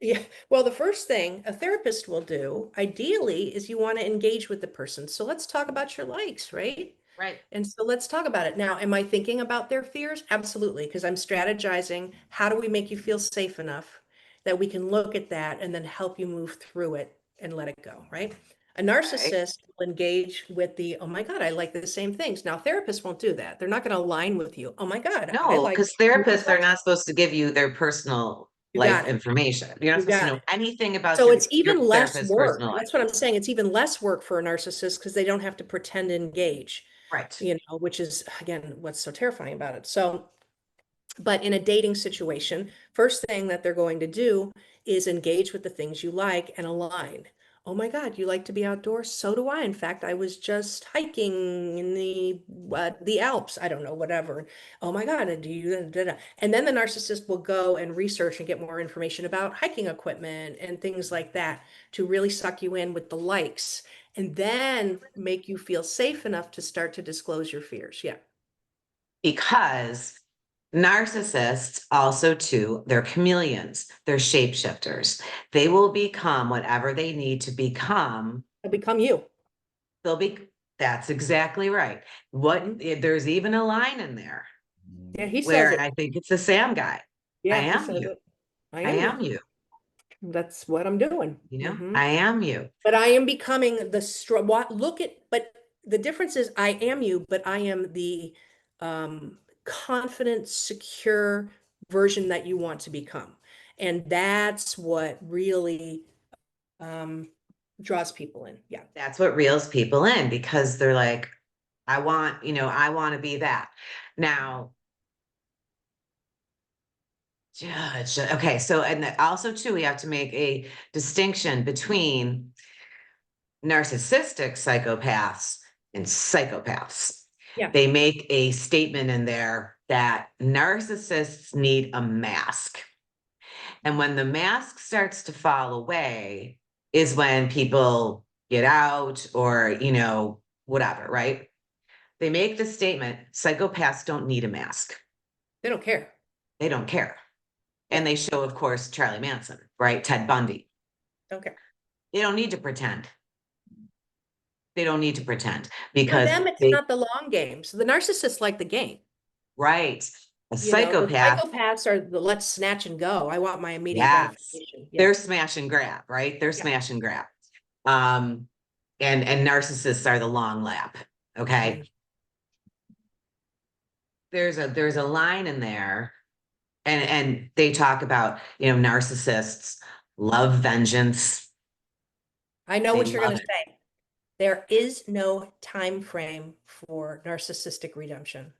S2: yeah, well, the first thing a therapist will do, ideally, is you want to engage with the person. So let's talk about your likes, right?
S1: Right.
S2: And so let's talk about it. Now, am I thinking about their fears? Absolutely, because I'm strategizing. How do we make you feel safe enough that we can look at that and then help you move through it and let it go, right? A
S1: Right.
S2: narcissist will engage with the, oh my God, I like the same things. Now, therapists won't do that. They're not going to align with you. Oh my God, I
S1: No,
S2: like
S1: because
S2: you in
S1: therapists are
S2: person.
S1: not supposed to give you their personal
S2: You
S1: life
S2: got it.
S1: information. You're not
S2: You
S1: supposed to
S2: got
S1: know
S2: it.
S1: anything about
S2: So
S1: your
S2: it's
S1: your
S2: even less
S1: therapist's
S2: work.
S1: personal life.
S2: That's what I'm saying. It's even less work for a narcissist because they don't have to pretend to engage,
S1: Right.
S2: which is, again, what's so terrifying about it. So, but in a dating situation, first thing that they're going to do is engage with the things you like and align. Oh my God, you like to be outdoors? So do I. In fact, I was just hiking in the Alps. I don't know, whatever. Oh my God, do you? Da, da. And then the narcissist will go and research and get more information about hiking equipment and things like that to really suck you in with the likes and then make you feel safe enough to start to disclose your fears. Yeah.
S1: Because narcissists also too, they're chameleons, they're shapeshifters. They will become whatever they need to become.
S2: It'll become you.
S1: They'll be That's exactly right.
S2: Mhm.
S1: There's even a line in there
S2: Yeah, he says
S1: where, and
S2: it.
S1: I think it's the Sam guy. I
S2: Yeah, he
S1: am
S2: says
S1: you.
S2: it. I
S1: I
S2: am you.
S1: am you.
S2: That's what I'm doing.
S1: I am you.
S2: But I am becoming the strong. Look at, but the difference is I am you, but I am the confident, secure version that you want to become. And that's what really um, draws people in. Yeah.
S1: That's what reels people in because they're like, I want to be that. Now, judge. Okay, so and also too, we have to make a distinction between narcissistic psychopaths and psychopaths.
S2: Yeah.
S1: They make a statement in there that narcissists need a mask. And when the mask starts to fall away, is when people get out or, whatever, right? They make the statement, psychopaths don't need a mask.
S2: They don't care.
S1: They don't care.
S2: Yeah,
S1: And they show, of course, Charlie Manson, right? Ted Bundy.
S2: don't care.
S1: They don't need to pretend. They don't need to pretend
S2: For
S1: because
S2: them, it's
S1: they,
S2: not the long game. So the narcissists like the game.
S1: right. A
S2: You know, the
S1: psychopath,
S2: psychopaths are the let's snatch and go. I want my immediate
S1: yes.
S2: gratification. Yeah.
S1: They're smash and grab, right? They're
S2: Yeah.
S1: smash and grab. Um, and narcissists are the long lap. Okay.
S2: Mhm.
S1: There's a line in there, and they talk about, narcissists love vengeance.
S2: I know
S1: They
S2: what you're
S1: love
S2: going to
S1: it.
S2: say. There is no time frame for narcissistic redemption.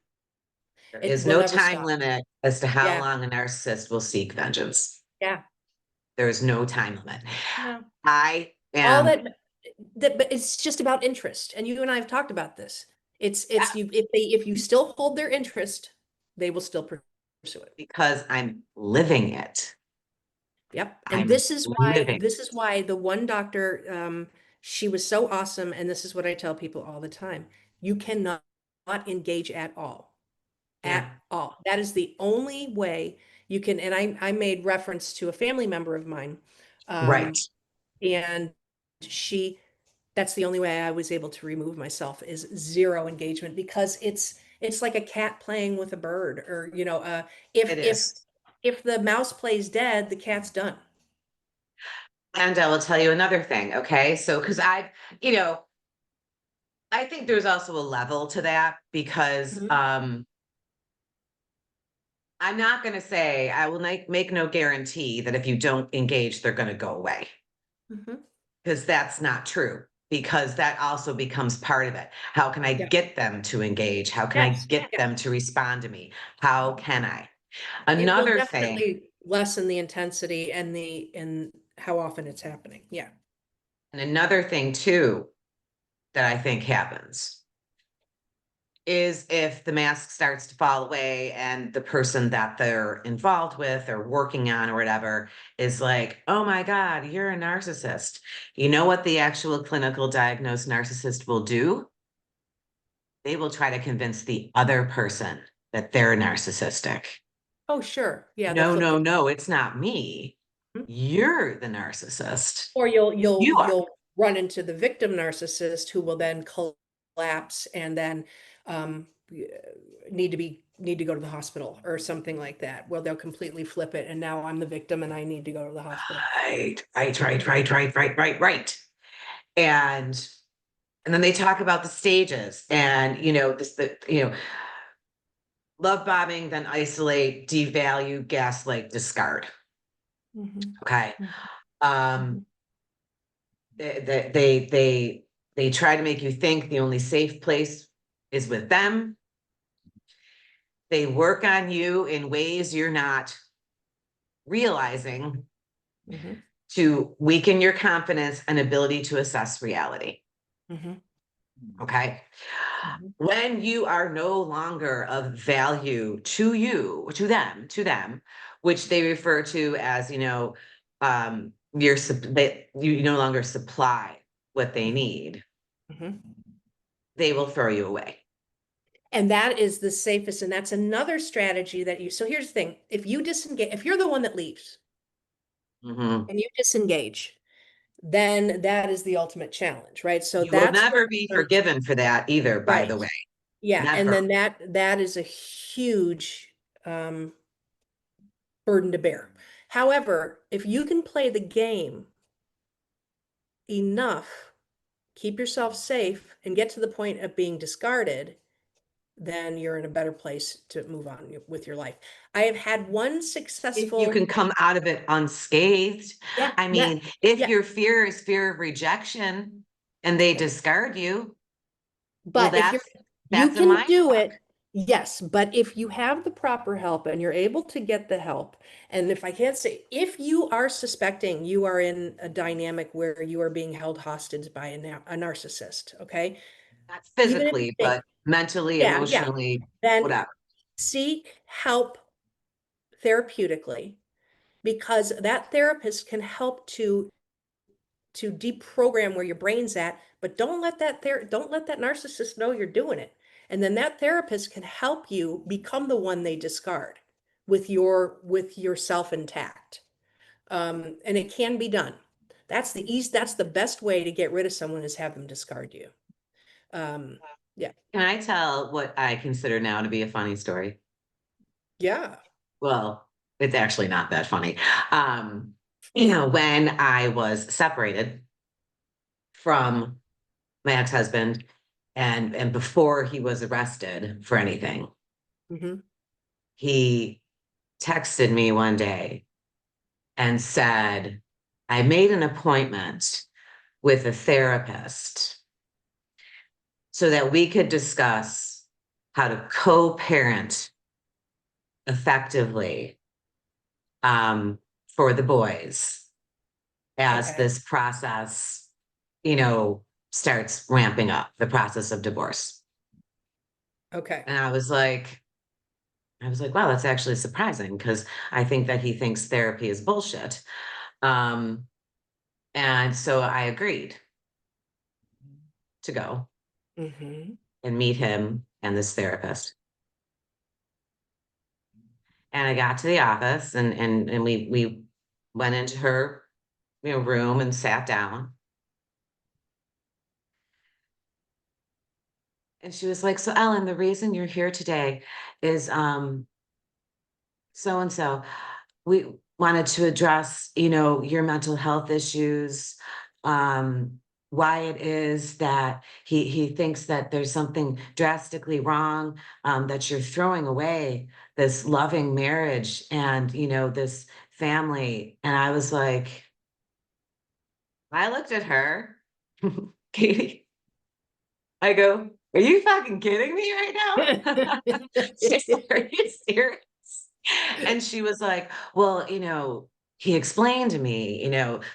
S1: There
S2: It
S1: is
S2: will
S1: no
S2: never
S1: time
S2: stop.
S1: limit as to how
S2: Yeah.
S1: long a narcissist will seek vengeance.
S2: Yeah.
S1: There is no time limit.
S2: No.
S1: I
S2: All
S1: am,
S2: that, but it's just about interest. And you and I have talked about this.
S1: yeah,
S2: It's you, if you still hold their interest, they will still pursue it.
S1: because I'm living it.
S2: Yep. And
S1: I'm living.
S2: this is why the one doctor, she was so awesome. And this is what I tell people all the time. You cannot not engage at all.
S1: Yeah,
S2: At all. That is the only way you can. And I made reference to a family member of mine.
S1: right.
S2: And she, that's the only way I was able to remove myself is zero engagement because it's like a cat playing with a bird or, if,
S1: It
S2: if,
S1: is.
S2: if the mouse plays dead, the cat's done.
S1: And I will tell you another thing. Okay. So, because you know, I think there's also a level to that because
S2: Mhm.
S1: I'm not going to say I will make no guarantee that if you don't engage, they're going to go away
S2: Mhm.
S1: because that's not true. Because that also becomes part of it. How can I
S2: Yeah.
S1: get them to engage? How can I
S2: Yes.
S1: get
S2: Yeah.
S1: them to respond to me? How can I?
S2: It will
S1: Another thing,
S2: definitely lessen the intensity and how often it's happening. Yeah.
S1: and another thing too that I think happens is if the mask starts to fall away and the person that they're involved with or working on or whatever is like, oh my God, you're a narcissist. You know what the actual clinical diagnosed narcissist will do? They will try to convince the other person that they're narcissistic.
S2: Oh, sure. Yeah, they'll
S1: No,
S2: flip
S1: no,
S2: the
S1: no, it's not me. You're the narcissist.
S2: or
S1: You are.
S2: you'll run into the victim narcissist who will then collapse and then y- need to go to the hospital or something like that. Well, they'll completely flip it and now I'm the victim and I need to go to the hospital.
S1: Right. And and then they talk about the stages and love bombing, then isolate, devalue, gaslight, discard.
S2: Mhm.
S1: Okay.
S2: Mhm.
S1: Um
S2: Mhm.
S1: they try to make you think the only safe place is with them. They work on you in ways you're not realizing
S2: Mhm.
S1: to weaken your confidence and ability to assess reality.
S2: Mhm.
S1: Okay.
S2: Mhm.
S1: When you are no longer of value to you, to them, which they refer to as, you no longer supply what they need,
S2: Mhm.
S1: they will throw you away.
S2: And that is the safest. And that's another strategy so here's the thing. If you disengage, if you're the one that leaves
S1: Mhm.
S2: and you disengage, then that is the ultimate challenge, right? So
S1: You will
S2: that's
S1: never be forgiven for that either, by
S2: right.
S1: the way.
S2: Yeah. And
S1: Never.
S2: then that is a huge um, burden to bear. However, if you can play the game enough, keep yourself safe and get to the point of being discarded, then you're in a better place to move on with your life. I have had one
S1: If you
S2: successful,
S1: can come out of it unscathed.
S2: yeah,
S1: I mean, if
S2: yeah,
S1: your fear is fear of rejection and they
S2: yeah.
S1: discard you, well,
S2: But if you
S1: that's a
S2: can
S1: mind
S2: do
S1: fuck.
S2: it, yes. But if you have the proper help and you're able to get the help, and if I can't say, if you are suspecting you are in a dynamic where you are being held hostage by a narcissist, okay?
S1: Not
S2: Even if you
S1: physically,
S2: think,
S1: but mentally,
S2: yeah, yeah,
S1: emotionally,
S2: then
S1: whatever.
S2: seek help therapeutically because that therapist can help to to deprogram where your brain's at, but don't let that narcissist know you're doing it. And then that therapist can help you become the one they discard with yourself intact. And it can be done. That's the best way to get rid of someone, is have them discard you. Um, yeah.
S1: Can I tell what I consider now to be a funny story?
S2: Yeah.
S1: Well, it's actually not that funny. Um, when I was separated from my ex-husband and before he was arrested for anything,
S2: Hmm.
S1: he texted me one day and said, I made an appointment with a therapist so that we could discuss how to co-parent effectively for the boys as
S2: Okay.
S1: this process, starts ramping up, the process of divorce.
S2: Okay.
S1: And I was like, wow, that's actually surprising because I think that he thinks therapy is bullshit. Um, and so I agreed to go
S2: Hmm.
S1: and meet him and this therapist. And I got to the office and we went into her, room and sat down. And she was like, so Ellen, the reason you're here today is so and so. We wanted to address, your mental health issues, um, why it is that he thinks that there's something drastically wrong, that you're throwing away this loving marriage and, this family. And I was like, I looked at her, Katie, I go, are you fucking kidding me right now? She's like, are you serious? And she was like, well, he explained to me,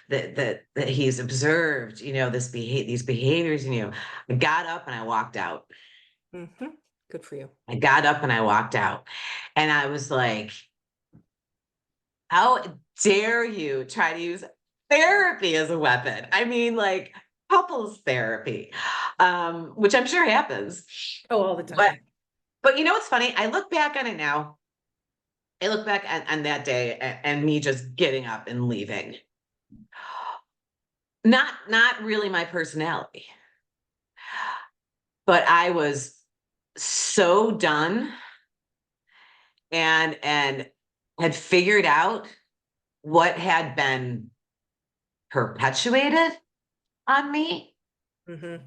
S1: that he's observed, these behaviors, I got up and I walked out.
S2: Hmm. Good for you.
S1: I got up and I walked out. And I was like, how dare you try to use therapy as a weapon? I mean, like couples therapy, which I'm sure happens.
S2: Oh, all the
S1: But
S2: time.
S1: but what's funny? I look back on it now. I look back on that day and me just getting up and leaving. Not really my personality, but I was so done and had figured out what had been perpetuated on me
S2: Hmm.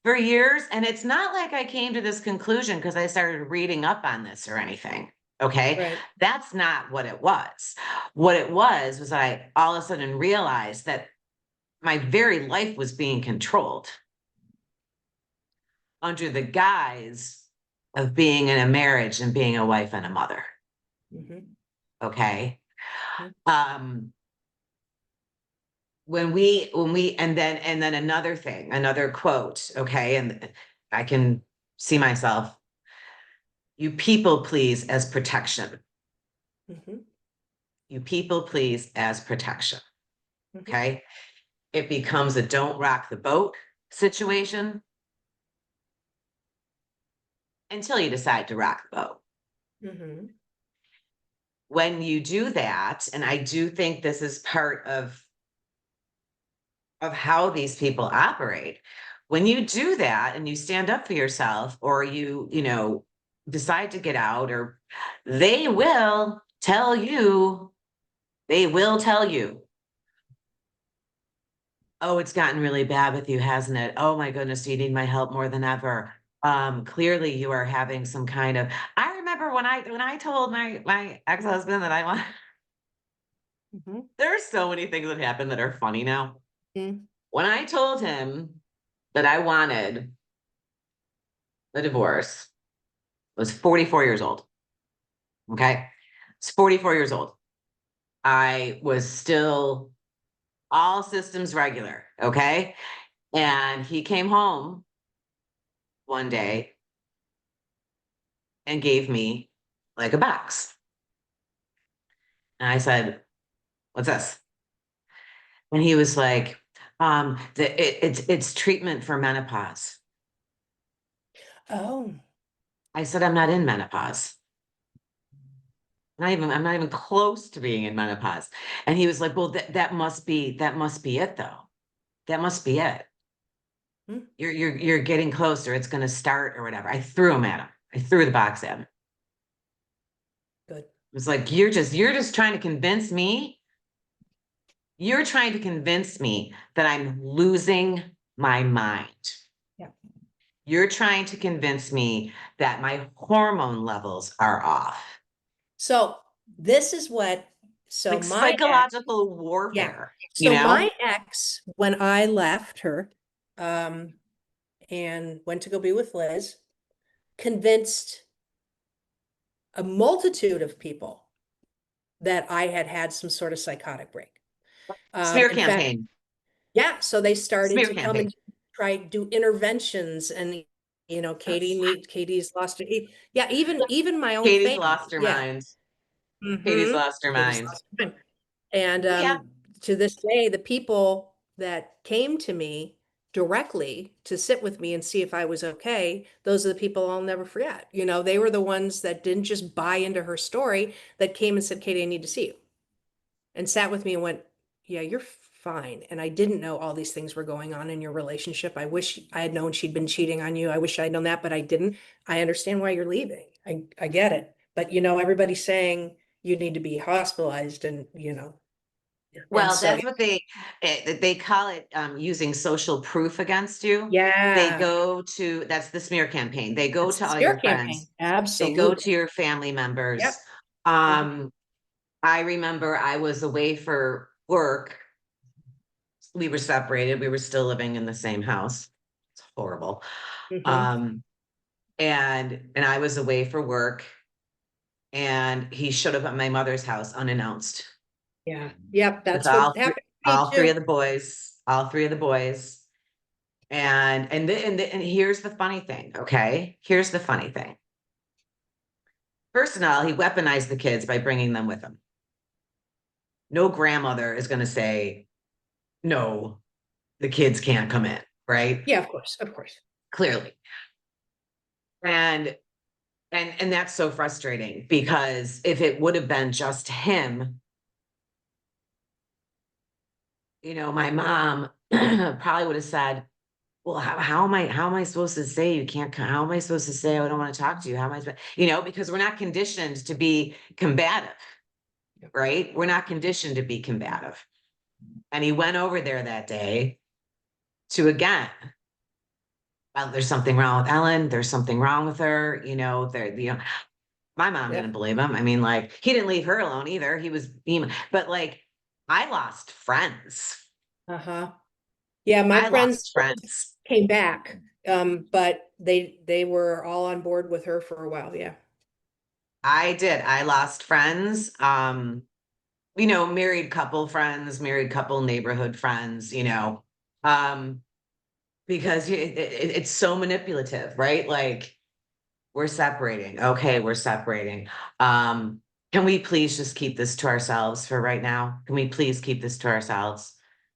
S1: for years. And it's not like I came to this conclusion because I started reading up on this or anything. Okay.
S2: Right.
S1: That's not what it was. What it was I all of a sudden realized that my very life was being controlled under the guise of being in a marriage and being a wife and a mother.
S2: Hmm.
S1: Okay. Um, and then another thing, another quote. Okay. And I can see myself, you people please as protection.
S2: Hmm.
S1: You people please as protection.
S2: Hmm.
S1: Okay. It becomes a don't rock the boat situation until you decide to rock the boat.
S2: Hmm.
S1: When you do that, and I do think this is part of how these people operate. When you do that and you stand up for yourself or you decide to get out or they will tell you, they will tell you, oh, it's gotten really bad with you, hasn't it? Oh my goodness, you need my help more than ever. Clearly you are having some kind of, I remember when I told my ex-husband that I want,
S2: Hmm.
S1: there's so many things that happen that are funny now.
S2: Hmm.
S1: When I told him that I wanted a divorce, I was 44 years old. Okay. It's 44 years old. I was still all systems regular. Okay. And he came home one day and gave me like a box. And I said, what's this? And he was like, It's treatment for menopause.
S2: Oh,
S1: I said, I'm not in menopause. I'm not even close to being in menopause. And he was like, well, that must be it though. That must be it.
S2: hmm,
S1: You're getting closer. It's going to start or whatever. I threw him at him. I threw the box at him. It
S2: good.
S1: was like, you're just trying to convince me. You're trying to convince me that I'm losing my mind.
S2: Yeah.
S1: You're trying to convince me that my hormone levels are off.
S2: So this is what, so
S1: Like
S2: my ex,
S1: psychological
S2: yeah.
S1: warfare, you
S2: So
S1: know?
S2: my ex, when I left her, um, and went to go be with Liz, convinced a multitude of people that I had had some sort of psychotic break.
S1: Smear
S2: In fact,
S1: campaign.
S2: yeah, so they started
S1: Smear
S2: to come
S1: campaign.
S2: and try do interventions, and Katie's lost her. Yeah, even my own
S1: Katie's lost
S2: family.
S1: her
S2: Yeah.
S1: mind. Katie's
S2: Mm-hmm.
S1: lost her
S2: Katie's
S1: mind.
S2: lost her mind. And
S1: Yeah.
S2: to this day, the people that came to me directly to sit with me and see if I was okay, those are the people I'll never forget. They were the ones that didn't just buy into her story, that came and said, Katie, I need to see you. And sat with me and went, yeah, you're fine. And I didn't know all these things were going on in your relationship. I wish I had known she'd been cheating on you. I wish I'd known that, but I didn't. I understand why you're leaving. I get it. But everybody's saying you need to be hospitalized, and
S1: Well,
S2: so
S1: that's what they call it, using social proof against you. They
S2: yeah,
S1: go to, that's the smear campaign. They go
S2: that's
S1: to
S2: the
S1: all
S2: smear
S1: your
S2: campaign.
S1: friends. They go
S2: Absolutely.
S1: to your family members.
S2: Yep. Mhm.
S1: Um, I remember I was away for work. We were separated. We were still living in the same house. It's horrible.
S2: Mhm.
S1: Um, and I was away for work, and he showed up at my mother's house unannounced
S2: Yeah. Yep.
S1: with
S2: That's what happened to me
S1: all three of
S2: too.
S1: the boys, all three of the boys. And here's the funny thing, okay? Here's the funny thing. First of all, he weaponized the kids by bringing them with him. No grandmother is going to say, no, the kids can't come in, right?
S2: Yeah, of course. Of course.
S1: Clearly. And and that's so frustrating because if it would have been just him, my mom probably would have said, well, how am I supposed to say you can't come? How am I supposed to say I don't want to talk to you? How am I supposed, because we're not conditioned to be combative, right? We're not conditioned to be combative. And he went over there that day to again, well, there's something wrong with Ellen. There's something wrong with her. My mom
S2: Yeah.
S1: didn't believe him. I mean, like, he didn't leave her alone either. But like, I lost friends.
S2: Uh-huh. Yeah, my
S1: I
S2: friends
S1: lost friends.
S2: came back, but they were all on board with her for a while. Yeah.
S1: I did. I lost friends. Married couple friends, married couple neighborhood friends, um, because it's so manipulative, right? Like, we're separating. Okay, we're separating. Um, can we please just keep this to ourselves for right now? Can we please keep this to ourselves?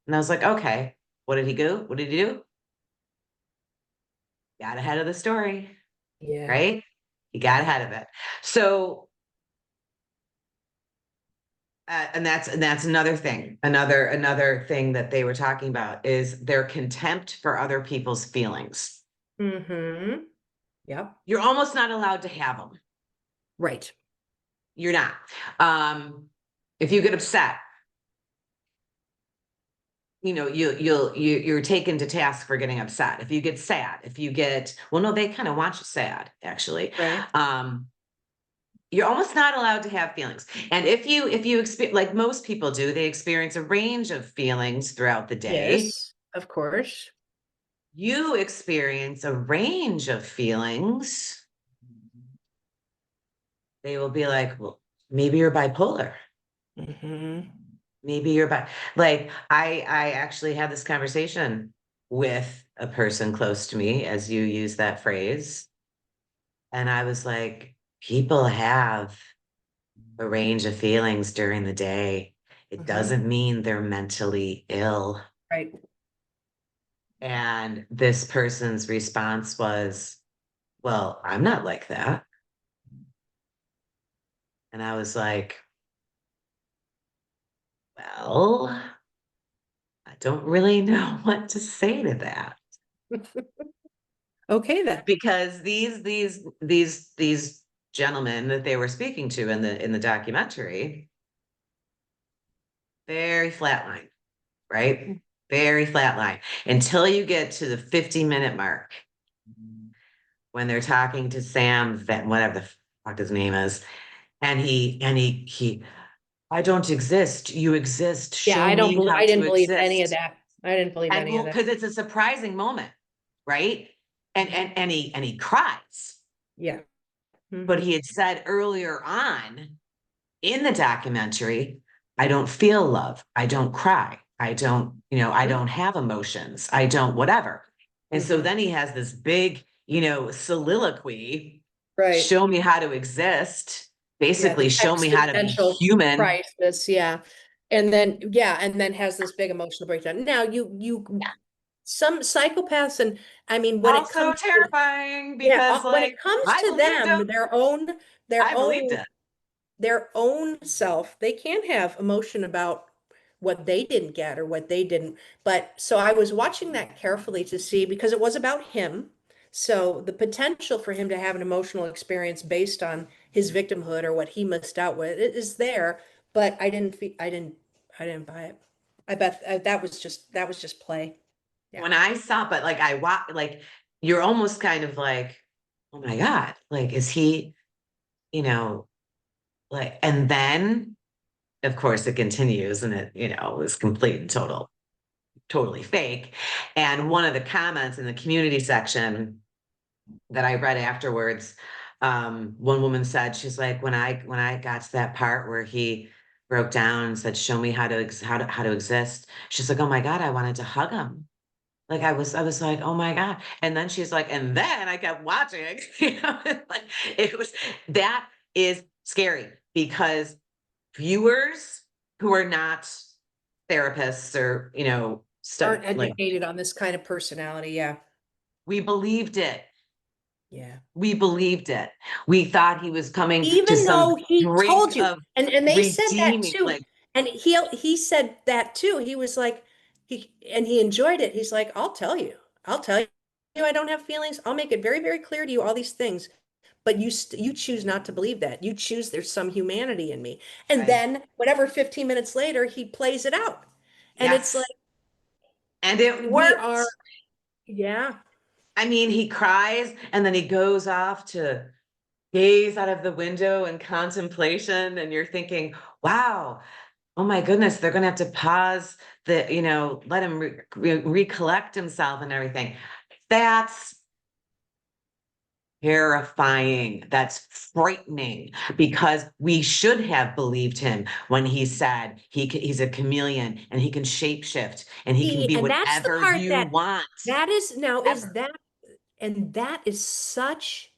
S1: And I was like, okay, what did he do? What did he do? Got ahead of the story,
S2: Yeah.
S1: right? He got
S2: Yeah.
S1: ahead of it. So, and that's another thing. Another thing that they were talking about is their contempt for other people's feelings.
S2: Mm-hmm. Yep.
S1: You're almost not allowed to have them.
S2: Right.
S1: You're not. If you get upset, you're taken to task for getting upset. If you get sad, well, no, they kind of want you sad, actually.
S2: Right.
S1: Um, you're almost not allowed to have feelings. And if you experience, like most people do, they experience a range of feelings throughout the day.
S2: Yes, of course.
S1: You experience a range of feelings. They will be like, well, maybe you're bipolar.
S2: Mm-hmm.
S1: Maybe you're like, I actually had this conversation with a person close to me, as you use that phrase. And I was like, people have a range of feelings during the day. It
S2: Mm-hmm.
S1: doesn't mean they're mentally ill.
S2: Right.
S1: And this person's response was, well, I'm not like that. And I was like, well, I don't really know what to say to that.
S2: Okay, then.
S1: Because these gentlemen that they were speaking to in the documentary, very flatline, right? Very flatline until you get to the 50-minute mark when they're talking to Sam, that whatever the fuck his name is, and he, I don't exist. You exist.
S2: Yeah,
S1: Show me how
S2: I
S1: to
S2: didn't believe any of
S1: exist.
S2: that. I didn't believe
S1: And
S2: any of
S1: well,
S2: that.
S1: because it's a surprising moment, right? And he cries.
S2: Yeah.
S1: But
S2: Mhm.
S1: he had said earlier on in the documentary, I don't feel love. I don't cry. I don't, I
S2: Mhm.
S1: don't have emotions. I don't, whatever. And so
S2: Mhm.
S1: then he has this big, soliloquy,
S2: Right.
S1: show me how to exist,
S2: Yeah,
S1: basically
S2: the
S1: show me how to be
S2: existential
S1: human.
S2: crisis, yeah. And then, yeah, and then has this big emotional breakdown. Now, some psychopaths, and I mean, when it
S1: Also
S2: comes to,
S1: terrifying
S2: yeah,
S1: because
S2: when it
S1: like
S2: comes
S1: I
S2: to
S1: believed
S2: them,
S1: him.
S2: their
S1: I believed
S2: own
S1: it.
S2: their own self, they can't have emotion about what they didn't get or what they didn't. But so I was watching that carefully to see because it was about him. So the potential for him to have an emotional experience based on his victimhood or what he missed out with it is there, but I didn't buy it. I bet that was just play. Yeah.
S1: When I saw, but like I watch, like you're almost kind of like, oh my God, like is he, you know, like, and then of course it continues and it, is complete and totally fake. And one of the comments in the community section that I read afterwards, one woman said, she's like, when I got to that part where he broke down and said, show me how to exist. She's like, oh my God, I wanted to hug him. Like I was like, oh my God. And then she's like, and then I kept watching, like that is scary because viewers who are not therapists or, stuff
S2: Aren't
S1: like
S2: educated on this kind of personality. Yeah.
S1: we believed it.
S2: Yeah.
S1: We believed it. We thought he was coming to
S2: Even
S1: some
S2: though he
S1: brink
S2: told you,
S1: of
S2: and they said that
S1: redeeming,
S2: too,
S1: like,
S2: and he said that too. He was like, he enjoyed it. He's like, I'll tell you, I don't have feelings. I'll make it very, very clear to you all these things, but you choose not to believe that. You choose there's some humanity in me, and
S1: right.
S2: then whatever 15 minutes later, he plays it out, and it's like
S1: Yes. And it
S2: we
S1: worked.
S2: are, yeah.
S1: I mean, he cries and then he goes off to gaze out of the window in contemplation, and you're thinking, wow, oh my goodness, they're going to have to pause let him recollect himself and everything. That's terrifying. That's frightening because we should have believed him when he said he's a chameleon and he can shapeshift and he can
S2: See,
S1: be
S2: and that's the
S1: whatever
S2: part
S1: you
S2: that
S1: want.
S2: that is now is
S1: Ever.
S2: that and that is such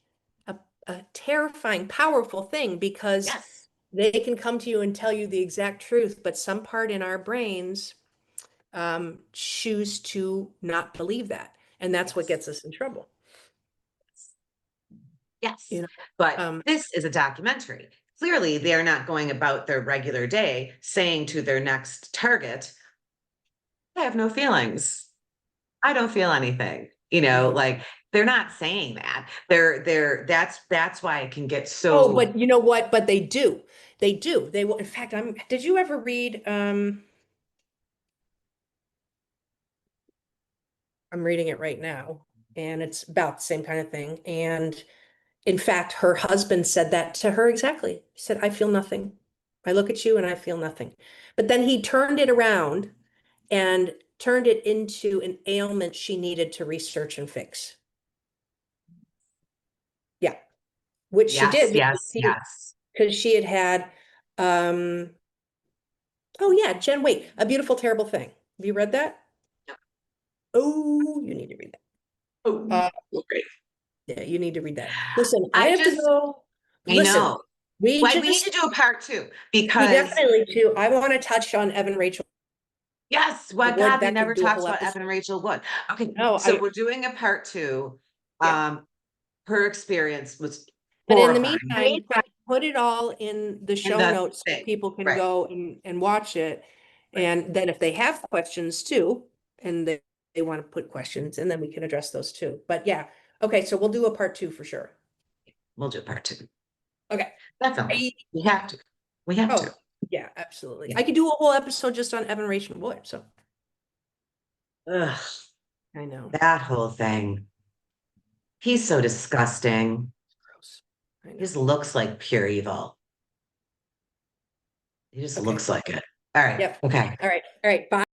S2: a, a terrifying, powerful thing because
S1: Yes.
S2: they can come to you and tell you the exact truth, but some part in our brains choose to not believe that. And that's what
S1: Yes.
S2: gets us in trouble.
S1: Yes.
S2: You know,
S1: But
S2: um,
S1: this is a documentary. Clearly, they're not going about their regular day saying to their next target, I have no feelings. I don't feel anything.
S2: mhm.
S1: Like they're not saying that. That's why it can get
S2: Oh,
S1: so.
S2: but you know what? But they do. They do. They will. In fact, did you ever read, I'm reading it right now, and it's about the same kind of thing. And in fact, her husband said that to her exactly. He said, I feel nothing. I look at you and I feel nothing. But then he turned it around and turned it into an ailment she needed to research and fix. Yeah, which she
S1: Yes,
S2: did
S1: yes, yes.
S2: because she had had, oh yeah, Jen, wait, A Beautiful, Terrible Thing. Have you read that? Oh, you need to read that.
S1: Oh, great.
S2: Yeah, you need to read that. Listen, I
S1: I
S2: have to
S1: just,
S2: go.
S1: I
S2: Listen,
S1: know.
S2: we
S1: Why we need to
S2: just,
S1: do a part two
S2: we
S1: because
S2: definitely too. I want to touch on Evan Rachel
S1: Yes, what
S2: Wood,
S1: God, we
S2: that
S1: never
S2: could do a
S1: talked
S2: whole
S1: about
S2: episode.
S1: Evan Rachel Wood. Okay,
S2: No,
S1: so we're doing a part two.
S2: Yeah.
S1: Her experience was
S2: But in the
S1: horrifying.
S2: meantime, put it all in the
S1: In
S2: show
S1: the
S2: notes so
S1: thing,
S2: people can
S1: right,
S2: go and watch it.
S1: right.
S2: And then if they have questions too, and they want to put questions, and then we can address those too. But yeah, okay, so we'll do a part two for sure.
S1: We'll do part two.
S2: Okay.
S1: Definitely. We have to. We have
S2: Oh,
S1: to.
S2: yeah, absolutely.
S1: Yeah.
S2: I could do a whole episode just on Evan Rachel Wood, so
S1: Ugh,
S2: I know.
S1: that whole thing. He's so disgusting.
S2: Gross. I
S1: He
S2: know.
S1: just looks like pure evil. He just
S2: Okay.
S1: looks like it. All right.
S2: Yep.
S1: Okay.
S2: All right. All right. Bye.